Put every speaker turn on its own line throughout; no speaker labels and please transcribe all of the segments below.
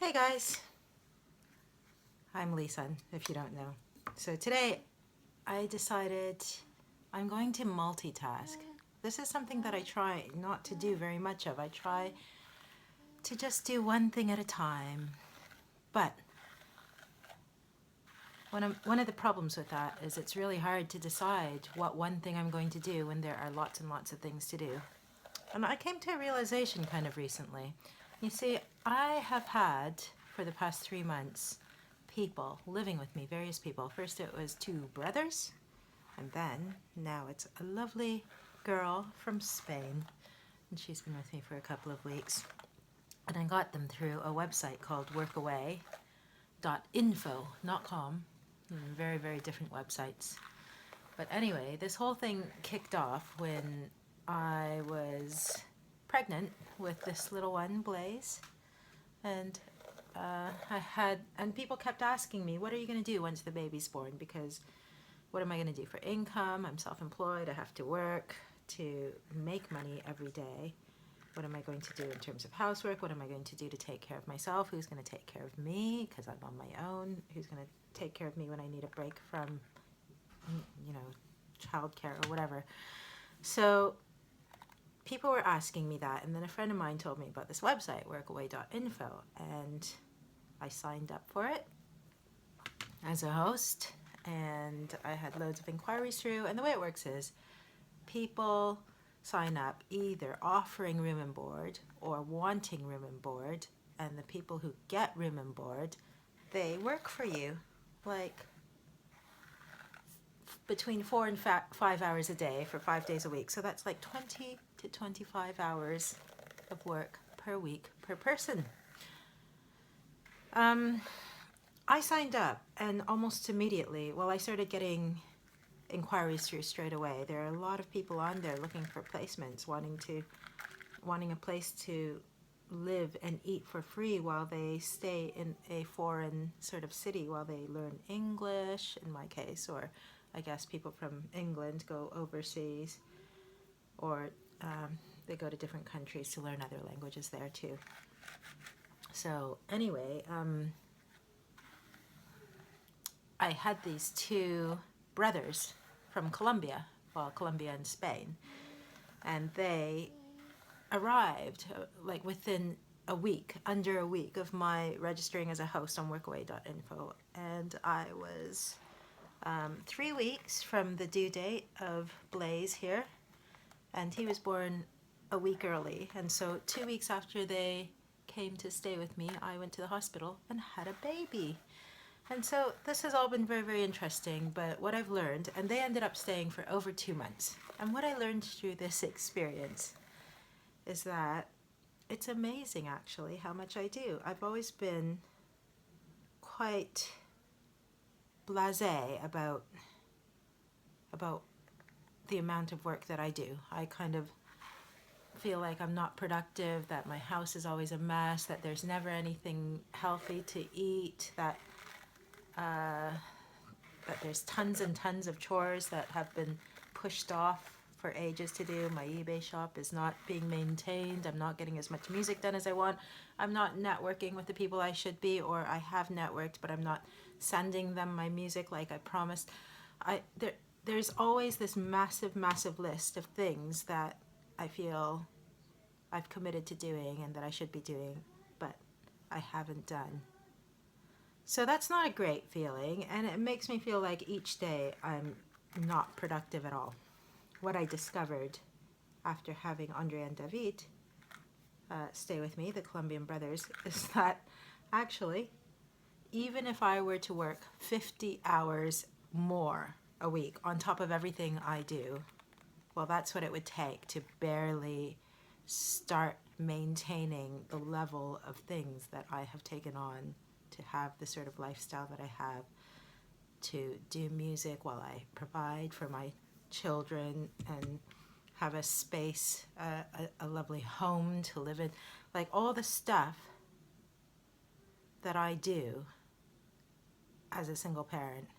Hey guys, I'm LeeSun, if you don't know. So today I decided I'm going to multitask. This is something that I try not to do very much of. I try to just do one thing at a time. But one of the problems with that is it's really hard to decide what one thing I'm going to do when there are lots and lots of things to do. And I came to a realization kind of recently. You see, I have had for the past 3 months people living with me, various people. First it was two brothers, and then now it's a lovely girl from Spain, and she's been with me for a couple of weeks. And I got them through a website called workaway.info, not com. Very, very different websites. But anyway, this whole thing kicked off when I was pregnant with this little one, Blaze, and and people kept asking me, what are you going to do once the baby's born? Because what am I going to do for income? I'm self-employed. I have to work to make money every day. What am I going to do in terms of housework? What am I going to do to take care of myself? Who's going to take care of me because I'm on my own? Who's going to take care of me when I need a break from, childcare or whatever? So people were asking me that, and then a friend of mine told me about this website, workaway.info, and I signed up for it as a host, and I had loads of inquiries through. And the way it works is people sign up either offering room and board or wanting room and board, and the people who get room and board, they work for you like between 4 and 5 hours a day for 5 days a week. So that's like 20 to 25 hours of work per week per person. I signed up, and almost immediately, I started getting inquiries through straight away. There are a lot of people on there looking for placements, wanting a place to live and eat for free while they stay in a foreign sort of city while they learn English, in my case, or I guess people from England go overseas, or they go to different countries to learn other languages there too. So anyway, I had these two brothers from Colombia, Colombia and Spain, and they arrived like within a week, under a week of my registering as a host on workaway.info, and I was 3 weeks from the due date of Blaze here, and he was born a week early, and so 2 weeks after they came to stay with me, I went to the hospital and had a baby. And so this has all been very, very interesting, but what I've learned, and they ended up staying for over 2 months, and what I learned through this experience is that it's amazing actually how much I do. I've always been quite blasé about the amount of work that I do. I kind of feel like I'm not productive, that my house is always a mess, that there's never anything healthy to eat, that there's tons and tons of chores that have been pushed off for ages to do. My eBay shop is not being maintained. I'm not getting as much music done as I want. I'm not networking with the people I should be, or I have networked, but I'm not sending them my music like I promised. There's always this massive, massive list of things that I feel I've committed to doing and that I should be doing, but I haven't done. So that's not a great feeling, and it makes me feel like each day I'm not productive at all. What I discovered after having Andre and David stay with me, the Colombian brothers, is that actually, even if I were to work 50 hours more a week on top of everything I do, that's what it would take to barely start maintaining the level of things that I have taken on to have the sort of lifestyle that I have, to do music while I provide for my children and have a space, a lovely home to live in. Like all the stuff that I do as a single parent,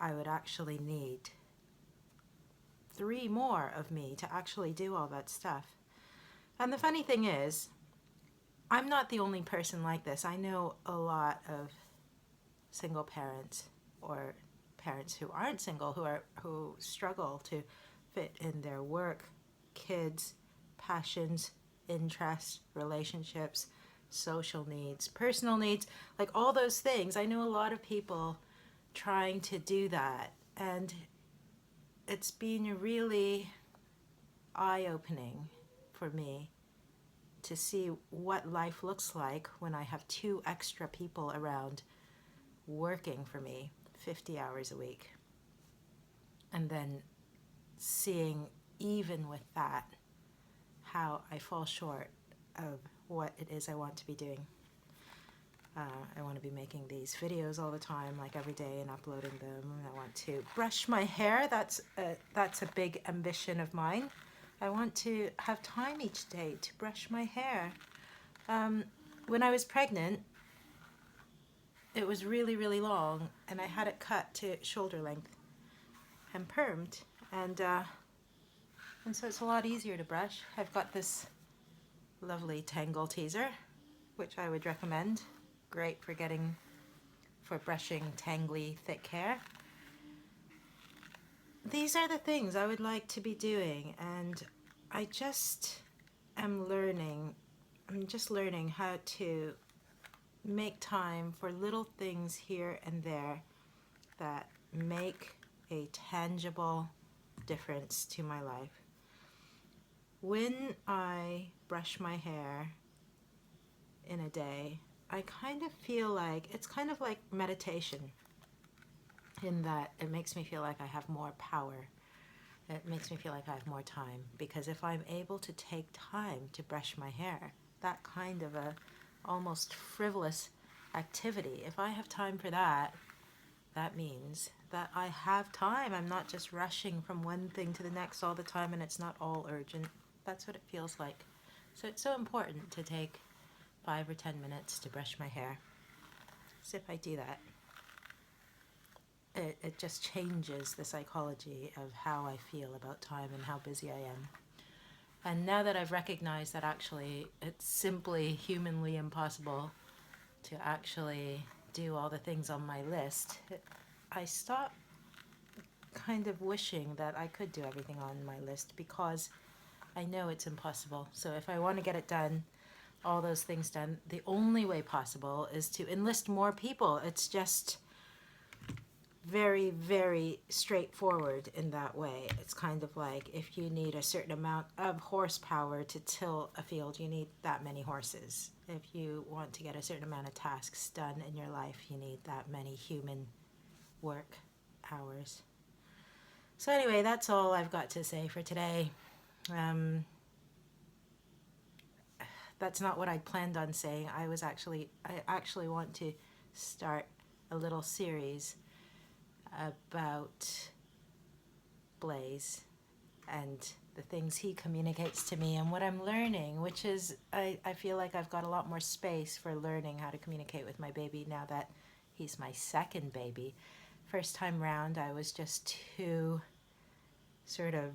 I would actually need 3 more of me to actually do all that stuff. And the funny thing is, I'm not the only person like this. I know a lot of single parents or parents who aren't single who struggle to fit in their work, kids, passions, interests, relationships, social needs, personal needs, like all those things. I know a lot of people trying to do that, and it's been really eye-opening for me to see what life looks like when I have two extra people around working for me 50 hours a week. And then seeing, even with that, how I fall short of what it is I want to be doing. I want to be making these videos all the time, like every day, and uploading them. I want to brush my hair. That's a big ambition of mine. I want to have time each day to brush my hair. When I was pregnant, it was really, really long, and I had it cut to shoulder length and permed, and so it's a lot easier to brush. I've got this lovely Tangle teaser, which I would recommend. Great for brushing tangly, thick hair. These are the things I would like to be doing, and I just am learning. I'm just learning how to make time for little things here and there that make a tangible difference to my life. When I brush my hair in a day, I kind of feel like it's kind of like meditation, in that it makes me feel like I have more power. It makes me feel like I have more time, because if I'm able to take time to brush my hair, that kind of a almost frivolous activity, if I have time for that, that means that I have time. I'm not just rushing from one thing to the next all the time, and it's not all urgent. That's what it feels like. So it's so important to take 5 or 10 minutes to brush my hair. So if I do that, it just changes the psychology of how I feel about time and how busy I am. And now that I've recognized that actually it's simply humanly impossible to actually do all the things on my list, I stop kind of wishing that I could do everything on my list, because I know it's impossible. So if I want to get it done, all those things done, the only way possible is to enlist more people. It's just very, very straightforward in that way. It's kind of like, if you need a certain amount of horsepower to till a field, you need that many horses. If you want to get a certain amount of tasks done in your life, you need that many human work hours. So anyway, that's all I've got to say for today. That's not what I'd planned on saying. I actually want to start a little series about Blaze and the things he communicates to me and what I'm learning, which is, I feel like I've got a lot more space for learning how to communicate with my baby now that he's my second baby. First time round, I was just too sort of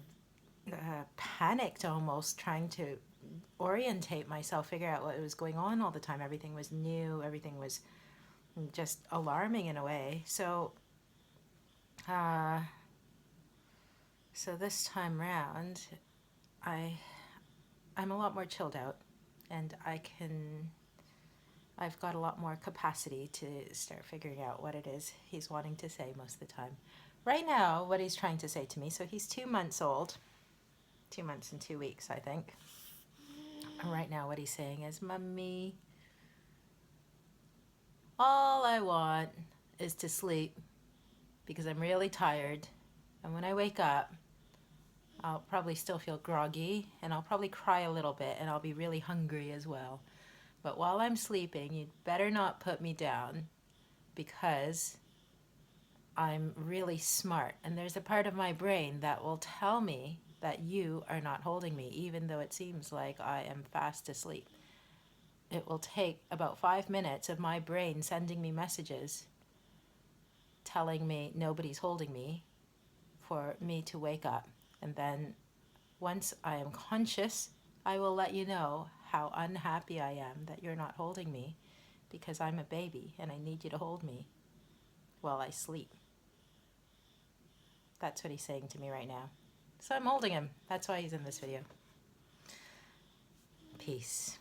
panicked almost, trying to orientate myself, figure out what was going on all the time. Everything was new, everything was just alarming in a way. So this time round, I'm a lot more chilled out, and I've got a lot more capacity to start figuring out what it is he's wanting to say most of the time. Right now, what he's trying to say to me, so he's 2 months old, 2 months and 2 weeks, I think. And right now what he's saying is, "Mummy, all I want is to sleep, because I'm really tired, and when I wake up, I'll probably still feel groggy, and I'll probably cry a little bit, and I'll be really hungry as well. But while I'm sleeping, you'd better not put me down, because I'm really smart, and there's a part of my brain that will tell me that you are not holding me, even though it seems like I am fast asleep. It will take about 5 minutes of my brain sending me messages telling me nobody's holding me for me to wake up. And then once I am conscious, I will let you know how unhappy I am that you're not holding me because I'm a baby and I need you to hold me while I sleep. That's what he's saying to me right now. So I'm holding him. That's why he's in this video. Peace.